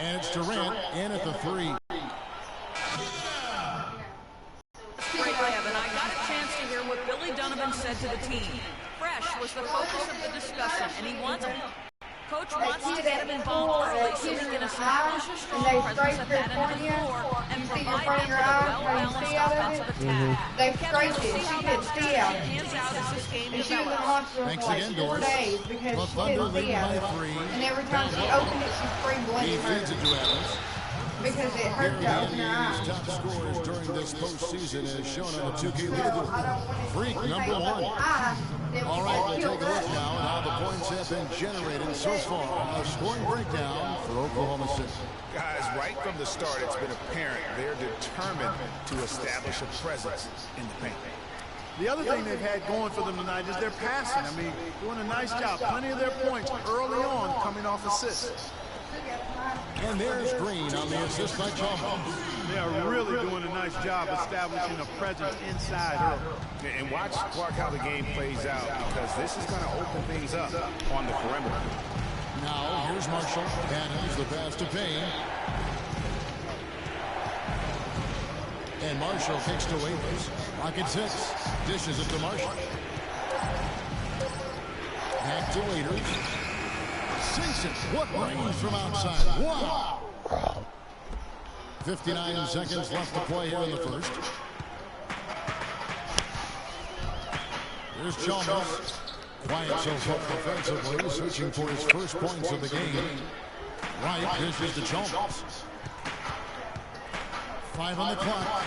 And it's Durant in at the 3. Great, Kevin. I got a chance to hear what Billy Donovan said to the team. Fresh was the focus of the discussion, and he wants him. Coach wants to get him involved early so he can establish a strong presence at that end of the floor and provide them with a well-balanced offensive attack. They Kevin, scraped we'll it. see how She that could see strategy out. pans out as this game And she was in the develops. hospital Thanks for like again, 4 Doris. days because The she Thunder couldn't see leading out by of 3. it. And every time she opened it, she screamed He blinking feeds it to Evans. because it hurt to open her His eyes. top scorers during this postseason is shown on the 2K leaderboard. Freak number 1. All right, we'll take a look now at how the points have been generated so far. A scoring breakdown for Oklahoma City. Guys, right from the start, it's been apparent they're determined to establish a presence in the paint. The other thing they've had going for them tonight is their passing. I mean, doing a nice job. Plenty of their points early on coming off assists. And there's Green on the assist by Chalmers. They are really doing a nice job establishing a presence inside early. And watch how the game plays out, because this is going to open things up on the perimeter. Now, here's Marshall. And he's the pass to Payne. And Marshall kicks to Waivers. Rockets 6. Dishes it to Marshall. Back to Waiters. Sinks it. What range from outside. Wow. 59 seconds left to play here in the first. Here's Chalmers. Quiet so far offensively, searching for his first points of the game. Wright dishes to Chalmers. 5 on the clock.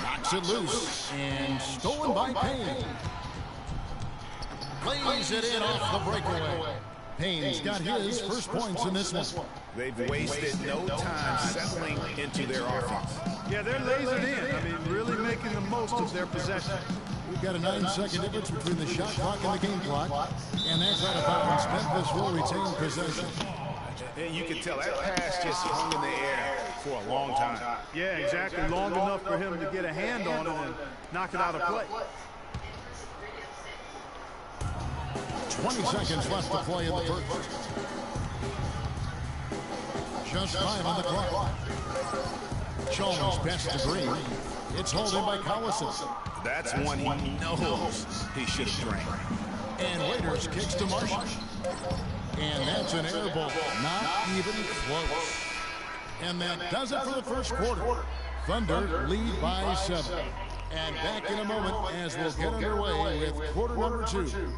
Knocks it loose and stolen by Payne. Lays it in off the breakaway. Payne's got his first points in this one. They've wasted no time settling into their offense. Yeah, they're lasered in. I mean, really making the most of their possession. We've got a 9-second difference between the shot clock and the game clock. And that's out of bounds. Memphis will retain possession. And you can tell that pass just hung in the air for a long time. Yeah, exactly. Long enough for him to get a hand on it and knock it out of play. 20 seconds left to play in the first. Just 5 on the clock. Chalmers pass to Green. It's hauled in by Collison. That's one he knows he should have drained. And Waiters kicks to Marshall. And that's an air ball. Not even close. And that does it for the first quarter. Thunder lead by 7. And back in a moment as we'll get underway with quarter number 2.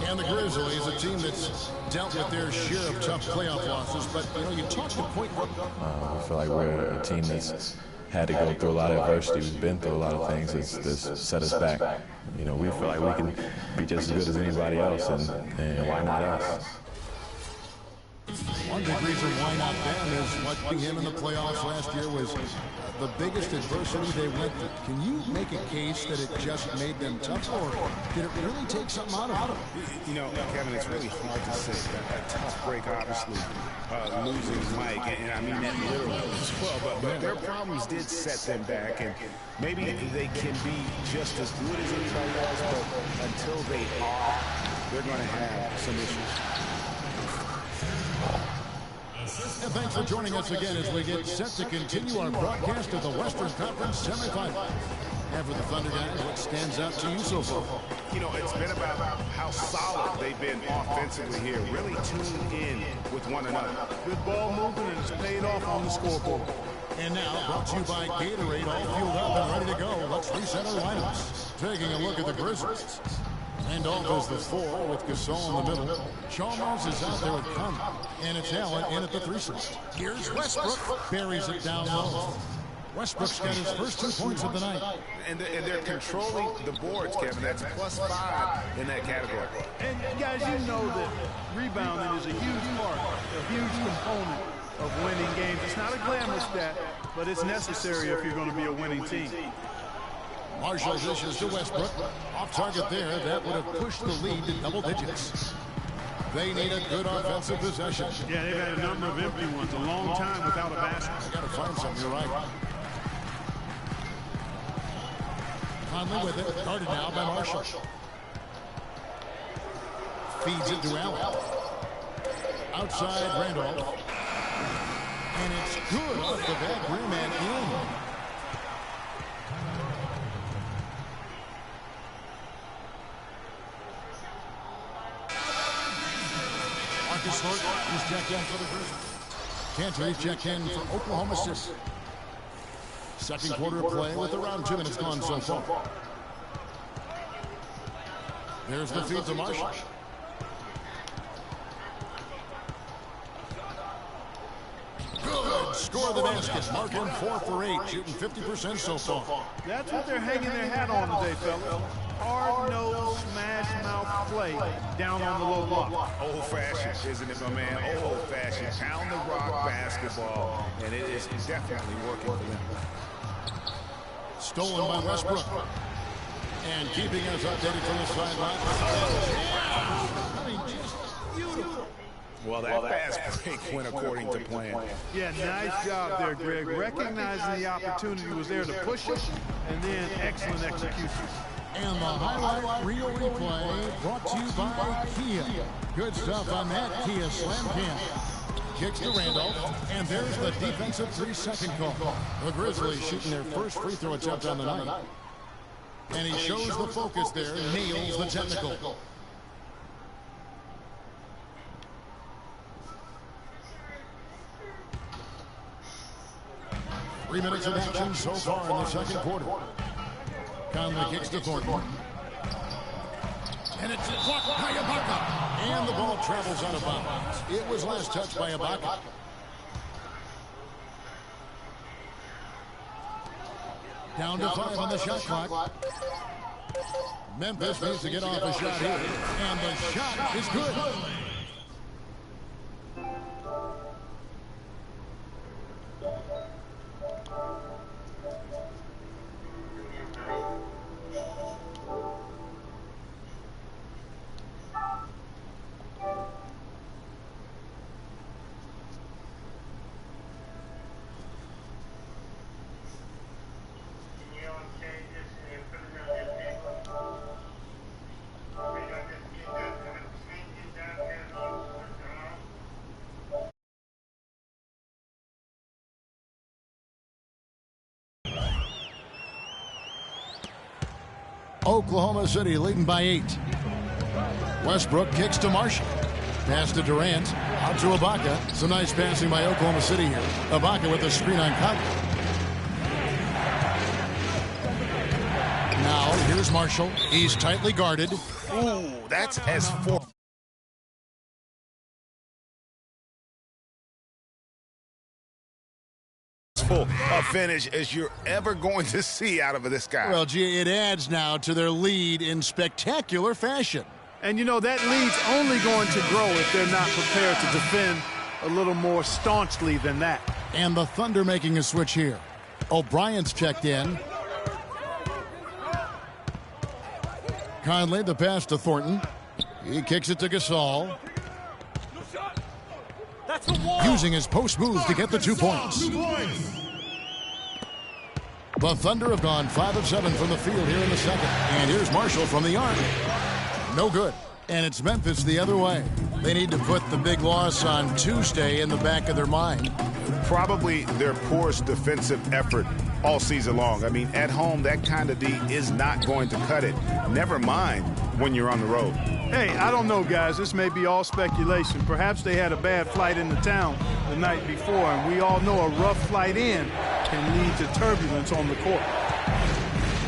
And the Grizzlies, a team that's dealt with their share of tough playoff losses. But, you know, you talk to point. We feel like we're a team that's had to go through a lot of adversity. We've been through a lot of things that's set us back. You know, we feel like we can be just as good as anybody else, and why not us? One big reason why not them is what beat him in the playoffs last year was the biggest adversity they went through. Can you make a case that it just made them tougher, or did it really take something out of them? You know, Kevin, it's really hard to say. A tough break, obviously, losing Mike, and I mean that literally as well. But their problems did set them back, and maybe they can be just as good as anybody else, but until they are, they're going to have some issues. And thanks for joining us again as we get set to continue our broadcast of the Western Conference semifinals. And for the Thunder guys, what stands out to you so far? You know, it's been about how solid they've been offensively here, really tuned in with one another. Good ball movement, and it's paid off on the scoreboard. And now, brought to you by Gatorade, all fueled up and ready to go. Let's reset our lineups. Taking a look at the Grizzlies. Randolph is the 4 with Gasol in the middle. Chalmers is out there with Conley. And it's Allen in at the 3 slot. Here's Westbrook. Buries it down low. Westbrook's got his first 2 points of the night. And they're controlling the boards, Kevin. That's +5 in that category. And guys, you know that rebounding is a huge part, a huge component of winning games. It's not a glamorous stat, but it's necessary if you're going to be a winning team. Marshall dishes to Westbrook. Off target there. That would have pushed the lead to double digits. They need a good offensive possession. Yeah, they've had a number of empty ones, a long time without a basket. They got to find something, you're right. Conley with it, guarded now by Marshall. Feeds it to Allen. Outside Randolph. And it's good off the back rim and in. Marcus Smart is checked in for the Grizzlies. Cantor is checked in for Oklahoma City. Second quarter of play with around 2 minutes gone so far. There's the feed to Marshall. Good. Score the basket. Marking 4 for 8. Shooting 50% so far. That's what they're hanging their hat on today, fellas. Hard-nosed, smash-mouth play down on the low block. Old-fashioned, isn't it, my man? Old-fashioned, pound-the-rock basketball, and it is definitely working for them. Stolen by Westbrook. And keeping us updated from the sideline. I mean, just beautiful. Well, that fast break went according to plan. Yeah, nice job there, Greg. Recognizing the opportunity was there to push it, and then excellent execution. And the highlight reel replay brought to you by Kia. Good stuff on that Kia Slam Cam. Kicks to Randolph, and there's the defensive 3-second call. The Grizzlies shooting their first free throw attempt on the night. And he shows the focus there, nails the technical. Three minutes of action so far in the second quarter. Conley kicks to Thornton. And it's blocked by Ibaka. And the ball travels out of bounds. It was last touched by Ibaka. Down to 5 on the shot clock. Memphis needs to get off a shot here. And the shot is good. Oklahoma City leading by 8. Westbrook kicks to Marshall. Pass to Durant. Out to Ibaka. Some nice passing by Oklahoma City here. Ibaka with the screen on Conley. Now here's Marshall. He's tightly guarded. Ooh, that's as four. A finish as you're ever going to see out of this guy. Well, gee, it adds now to their lead in spectacular fashion. And, you know, that lead's only going to grow if they're not prepared to defend a little more staunchly than that. And the Thunder making a switch here. O'Brien's checked in. Conley, the pass to Thornton. He kicks it to Gasol. Using his post moves to get the 2 points. The Thunder have gone 5 of 7 from the field here in the second. And here's Marshall from the arc. No good. And it's Memphis the other way. They need to put the big loss on Tuesday in the back of their mind. Probably their poorest defensive effort all season long. I mean, at home, that kind of D is not going to cut it. Never mind when you're on the road. Hey, I don't know, guys. This may be all speculation. Perhaps they had a bad flight into town the night before, and we all know a rough flight in can lead to turbulence on the court.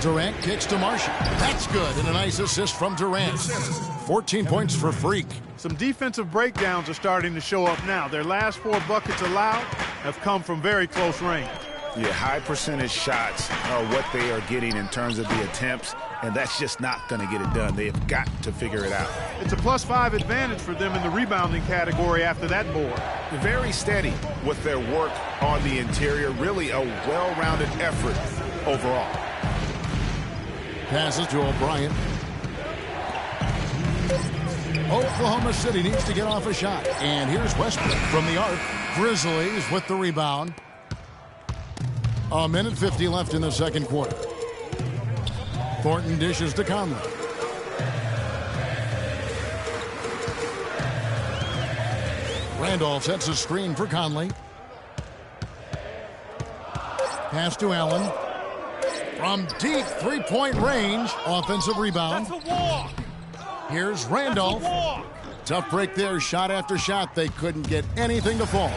Durant kicks to Marshall. That's good, and a nice assist from Durant. 14 points for Freak. Some defensive breakdowns are starting to show up now. Their last 4 buckets allowed have come from very close range. Yeah, high percentage shots are what they are getting in terms of the attempts, and that's just not going to get it done. They've got to figure it out. It's a +5 advantage for them in the rebounding category after that board. Very steady with their work on the interior. Really a well-rounded effort overall. Passes to O'Brien. Oklahoma City needs to get off a shot. And here's Westbrook from the arc. Grizzlies with the rebound. A minute 50 left in the second quarter. Thornton dishes to Conley. Randolph sets a screen for Conley. Pass to Allen. From deep three-point range, offensive rebound. That's a walk. Here's Randolph. Tough break there, shot after shot. They couldn't get anything to fall.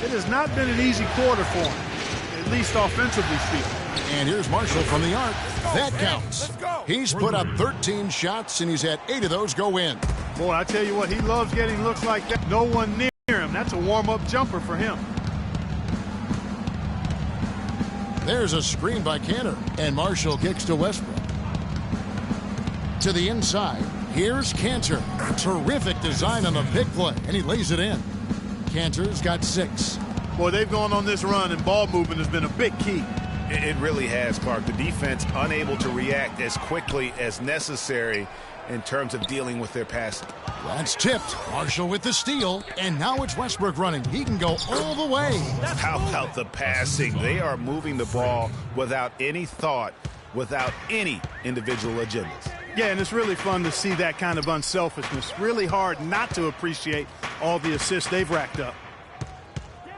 It has not been an easy quarter for him, at least offensively speaking. And here's Marshall from the arc. That counts. He's put up 13 shots, and he's had 8 of those go in. Boy, I tell you what, he loves getting looks like that. No one near him. That's a warm-up jumper for him. There's a screen by Cantor, and Marshall kicks to Westbrook. To the inside, here's Cantor. Terrific design on the pick play, and he lays it in. Cantor's got 6. Boy, they've gone on this run, and ball movement has been a big key. It really has, Clark. The defense unable to react as quickly as necessary in terms of dealing with their passing. That's tipped. Marshall with the steal, and now it's Westbrook running. He can go all the way. How about the passing? They are moving the ball without any thought, without any individual agendas. Yeah, and it's really fun to see that kind of unselfishness. Really hard not to appreciate all the assists they've racked up.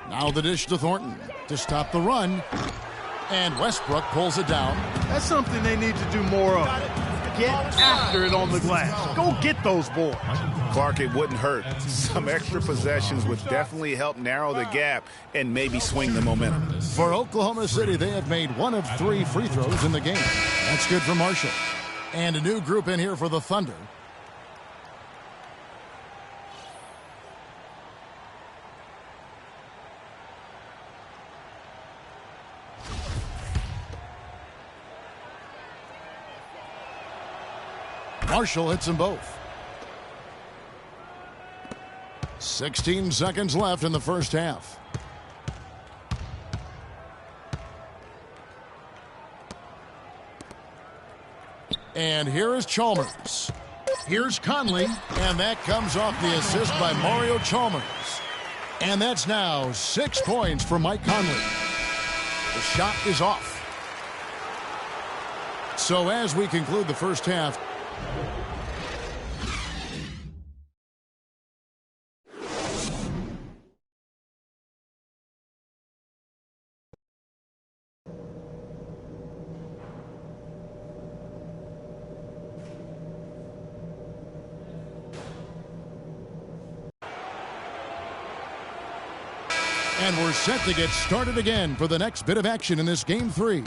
Now the dish to Thornton to stop the run. And Westbrook pulls it down. That's something they need to do more of. Get after it on the glass. Go get those boards. Clark, it wouldn't hurt. Some extra possessions would definitely help narrow the gap and maybe swing the momentum. For Oklahoma City, they have made 1 of 3 free throws in the game. That's good for Marshall. And a new group in here for the Thunder. Marshall hits them both. 16 seconds left in the first half. And here is Chalmers. Here's Conley, and that comes off the assist by Mario Chalmers. And that's now 6 points for Mike Conley. The shot is off. So as we conclude the first half, and we're set to get started again for the next bit of action in this game 3.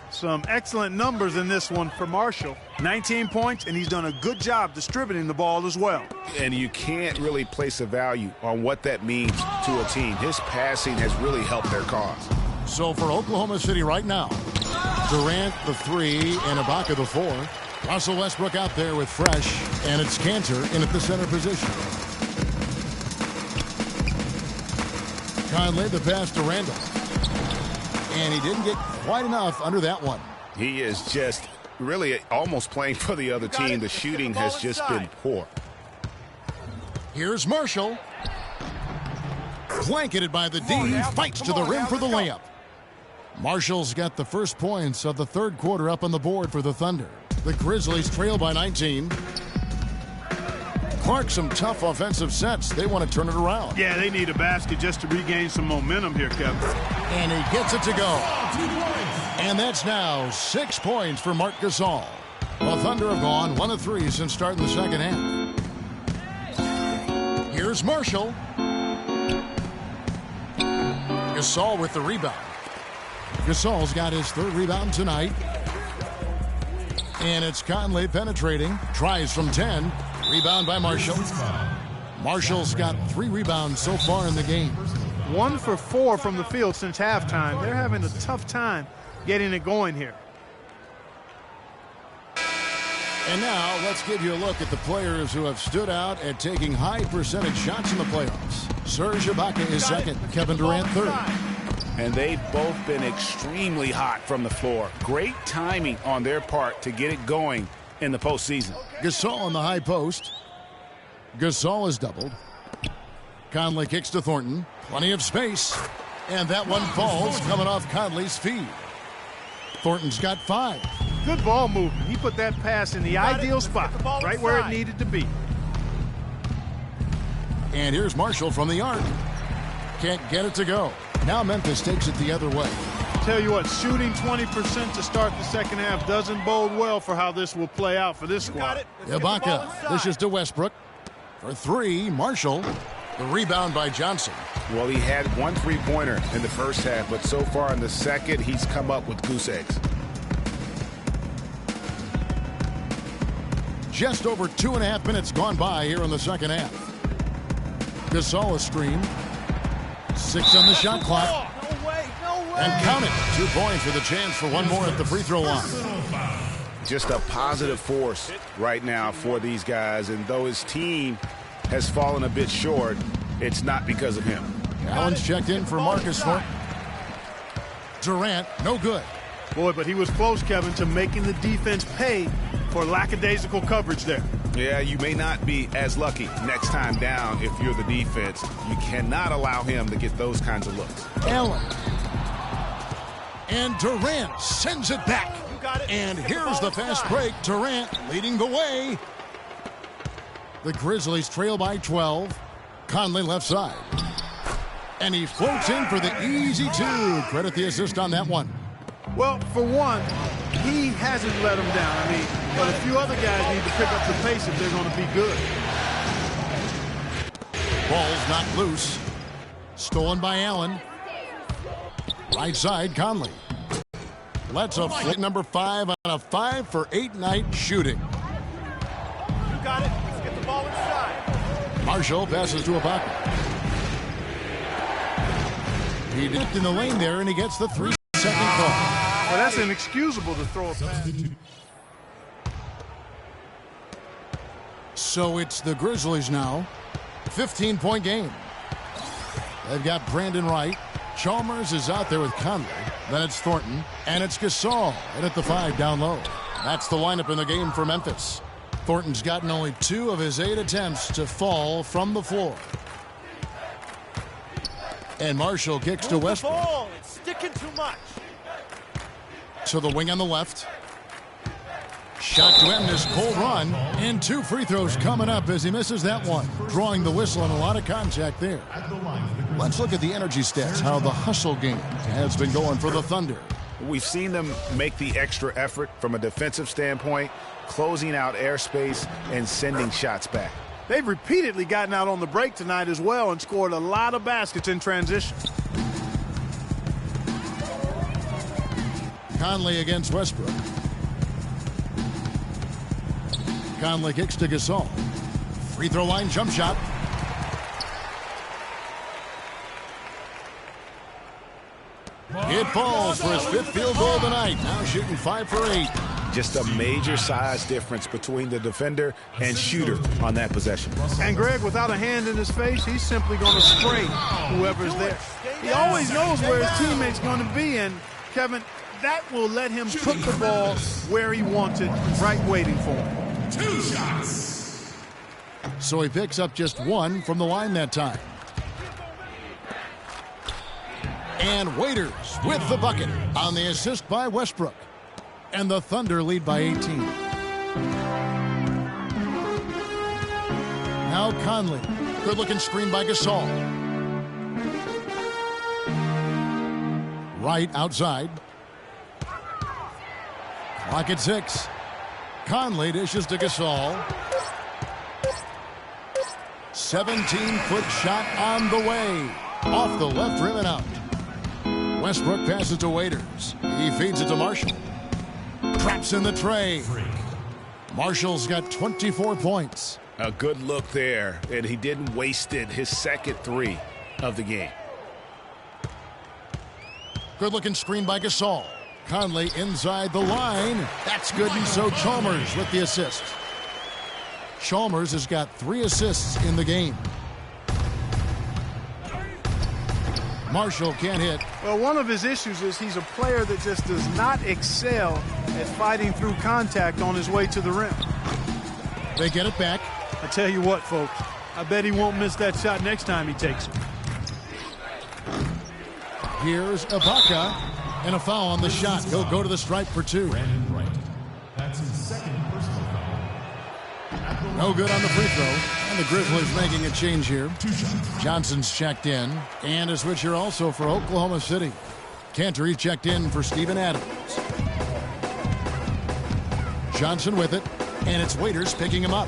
Some excellent numbers in this one for Marshall. 19 points, and he's done a good job distributing the ball as well. And you can't really place a value on what that means to a team. His passing has really helped their cause. So for Oklahoma City right now, Durant the 3 and Ibaka the 4. Russell Westbrook out there with Fresh, and it's Cantor in at the center position. Conley the pass to Randall. And he didn't get quite enough under that one. He is just really almost playing for the other team. The shooting has just been poor. Here's Marshall. Blanketed by the D. Fights to the rim for the layup. Marshall's got the first points of the third quarter up on the board for the Thunder. The Grizzlies trail by 19. Clark, some tough offensive sets. They want to turn it around. Yeah, they need a basket just to regain some momentum here, Kevin. And he gets it to go. And that's now 6 points for Marc Gasol. The Thunder have gone 1 of 3 since starting the second half. Here's Marshall. Gasol with the rebound. Gasol's got his 3rd rebound tonight. And it's Conley penetrating. Tries from 10. Rebound by Marshall. Marshall's got 3 rebounds so far in the game. 1 for 4 from the field since halftime. They're having a tough time getting it going here. And now let's give you a look at the players who have stood out at taking high percentage shots in the playoffs. Serge Ibaka is second. Kevin Durant third. And they've both been extremely hot from the floor. Great timing on their part to get it going in the postseason. Gasol on the high post. Gasol is doubled. Conley kicks to Thornton. Plenty of space. And that one falls coming off Conley's feet. Thornton's got 5. Good ball movement. He put that pass in the ideal spot, right where it needed to be. And here's Marshall from the arc. Can't get it to go. Now Memphis takes it the other way. Tell you what, shooting 20% to start the second half doesn't bode well for how this will play out for this squad. Ibaka dishes to Westbrook. For 3, Marshall. The rebound by Johnson. Well, he had 1 3-pointer in the first half, but so far in the second, he's come up with goose eggs. Just over 2.5 minutes gone by here in the second half. Gasol is screened. 6 on the shot clock. No way. And count it. 2 points with a chance for one more at the free throw line. Just a positive force right now for these guys, and though his team has fallen a bit short, it's not because of him. Allen's checked in for Marcus Thornton. Durant, no good. Boy, but he was close, Kevin, to making the defense pay for lackadaisical coverage there. Yeah, you may not be as lucky next time down if you're the defense. You cannot allow him to get those kinds of looks. Allen. And Durant sends it back. And here's the fast break. Durant leading the way. The Grizzlies trail by 12. Conley left side. And he floats in for the easy 2. Credit the assist on that one. Well, for one, he hasn't let them down. I mean, but a few other guys need to pick up the pace if they're going to be good. Ball's not loose. Stolen by Allen. Right side, Conley. Let's a flip number 5 on a 5 for 8 night shooting. You got it. Let's get the ball inside. Marshall passes to Ibaka. He dipped in the lane there, and he gets the 3-second call. Well, that's inexcusable to throw a pass. So it's the Grizzlies now. 15-point game. They've got Brandon Wright. Chalmers is out there with Conley. Then it's Thornton. And it's Gasol. And at the 5 down low. That's the lineup in the game for Memphis. Thornton's gotten only 2 of his 8 attempts to fall from the floor. And Marshall kicks to Westbrook. It's sticking too much. To the wing on the left. Shot to end this cold run. And 2 free throws coming up as he misses that one. Drawing the whistle and a lot of contact there. Let's look at the energy stats, how the hustle game has been going for the Thunder. We've seen them make the extra effort from a defensive standpoint, closing out airspace and sending shots back. They've repeatedly gotten out on the break tonight as well and scored a lot of baskets in transition. Conley against Westbrook. Conley kicks to Gasol. Free throw line jump shot. It falls for his 5th field goal of the night. Now shooting 5 for 8. Just a major size difference between the defender and shooter on that possession. And Greg, without a hand in his face, he's simply going to spray whoever's there. He always knows where his teammate's going to be, and Kevin, that will let him put the ball where he wants it, right waiting for him. 2 shots. So he picks up just 1 from the line that time. And Waiters with the bucket on the assist by Westbrook. And the Thunder lead by 18. Now Conley. Good-looking screen by Gasol. Right outside. Clock at 6. Conley dishes to Gasol. 17-foot shot on the way. Off the left rim and out. Westbrook passes to Waiters. He feeds it to Marshall. Traps in the tray. Marshall's got 24 points. A good look there, and he didn't waste it. His second 3 of the game. Good-looking screen by Gasol. Conley inside the line. That's good, and so Chalmers with the assist. Chalmers has got 3 assists in the game. Marshall can't hit. Well, one of his issues is he's a player that just does not excel at fighting through contact on his way to the rim. They get it back. I tell you what, folks, I bet he won't miss that shot next time he takes it. Here's Ibaka, and a foul on the shot. He'll go to the stripe for 2. Brandon Wright. That's his second personal foul. No good on the free throw. And the Grizzlies making a change here. 2 shots. Johnson's checked in. And a switch here also for Oklahoma City. Cantor checked in for Steven Adams. Johnson with it. And it's Waiters picking him up.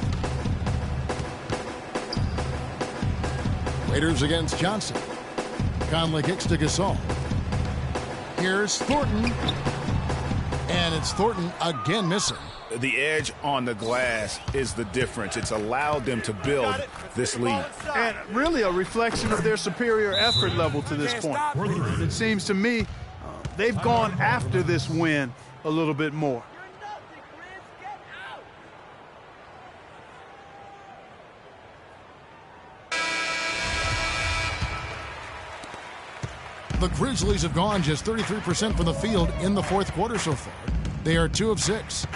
Waiters against Johnson. Conley kicks to Gasol. Here's Thornton. And it's Thornton again missing. The edge on the glass is the difference. It's allowed them to build this lead. And really a reflection of their superior effort level to this point. It seems to me they've gone after this win a little bit more. The Grizzlies have gone just 33% from the field in the fourth quarter so far. They are 2 of 6.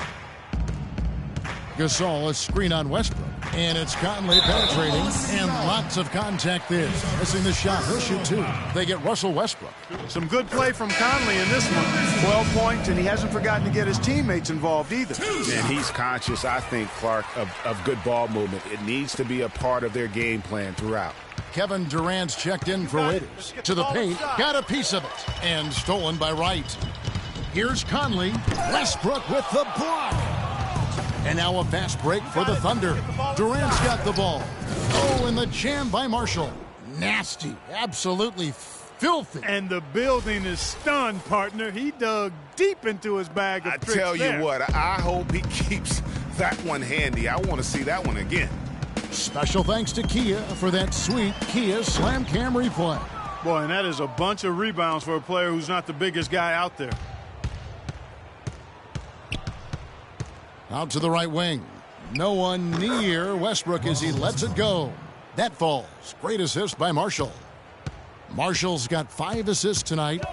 Gasol, a screen on Westbrook. And it's Conley penetrating. And lots of contact there. Missing the shot. He'll shoot 2. They get Russell Westbrook. Some good play from Conley in this one. 12 points, and he hasn't forgotten to get his teammates involved either. And he's conscious, I think, Clark, of good ball movement. It needs to be a part of their game plan throughout. Kevin Durant's checked in for Waiters. To the paint, got a piece of it. And stolen by Wright. Here's Conley. Westbrook with the block. And now a fast break for the Thunder. Durant's got the ball. Oh, and the jam by Marshall. Nasty. Absolutely filthy. And the building is stunned, partner. He dug deep into his bag of tricks. I tell you what, I hope he keeps that one handy. I want to see that one again. Special thanks to Kia for that sweet Kia Slam Cam replay. Boy, and that is a bunch of rebounds for a player who's not the biggest guy out there. Out to the right wing. No one near Westbrook as he lets it go. That falls. Great assist by Marshall. Marshall's got 5 assists tonight.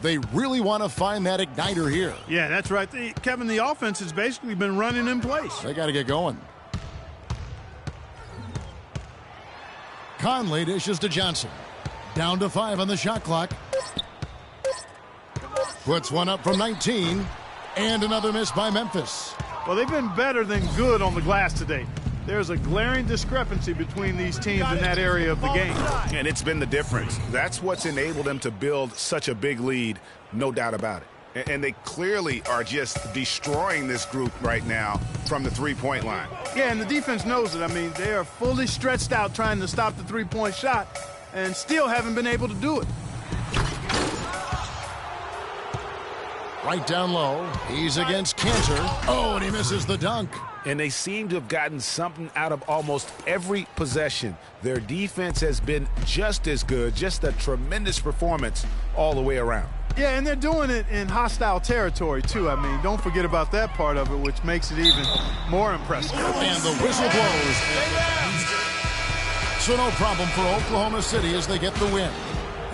They really want to find that igniter here. Yeah, that's right. Kevin, the offense has basically been running in place. They got to get going. Conley dishes to Johnson. Down to 5 on the shot clock. Puts one up from 19. And another miss by Memphis. Well, they've been better than good on the glass today. There's a glaring discrepancy between these teams in that area of the game. And it's been the difference. That's what's enabled them to build such a big lead, no doubt about it. And they clearly are just destroying this group right now from the three-point line. Yeah, and the defense knows it. I mean, they are fully stretched out trying to stop the three-point shot and still haven't been able to do it. Right down low. He's against Cantor. Oh, and he misses the dunk. And they seem to have gotten something out of almost every possession. Their defense has been just as good, just a tremendous performance all the way around. Yeah, and they're doing it in hostile territory, too. I mean, don't forget about that part of it, which makes it even more impressive. And the whistle blows. So no problem for Oklahoma City as they get the win.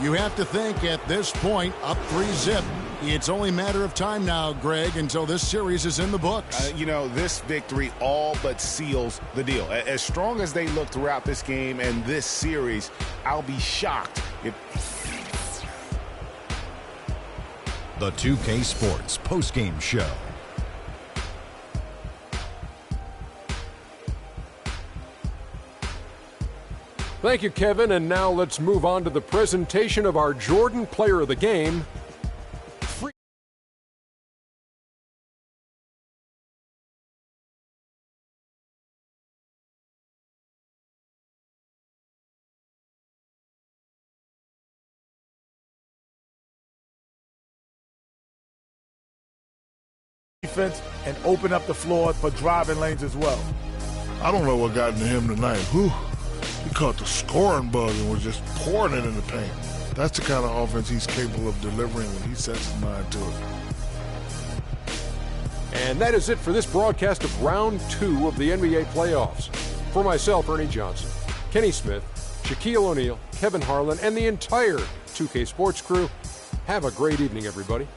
You have to think at this point, up 3-0. It's only a matter of time now, Greg, until this series is in the books. You know, this victory all but seals the deal. As strong as they look throughout this game and this series, I'll be shocked if... The 2K Sports postgame show. Thank you, Kevin. And now let's move on to the presentation of our Jordan Player of the Game. Defense and open up the floor for driving lanes as well. I don't know what got into him tonight. Whew. He caught the scoring bug and was just pouring it in the paint. That's the kind of offense he's capable of delivering when he sets his mind to it. And that is it for this broadcast of Round 2 of the NBA playoffs. For myself, Ernie Johnson, Kenny Smith, Shaquille O'Neal, Kevin Harlan, and the entire 2K Sports crew, have a great evening, everybody.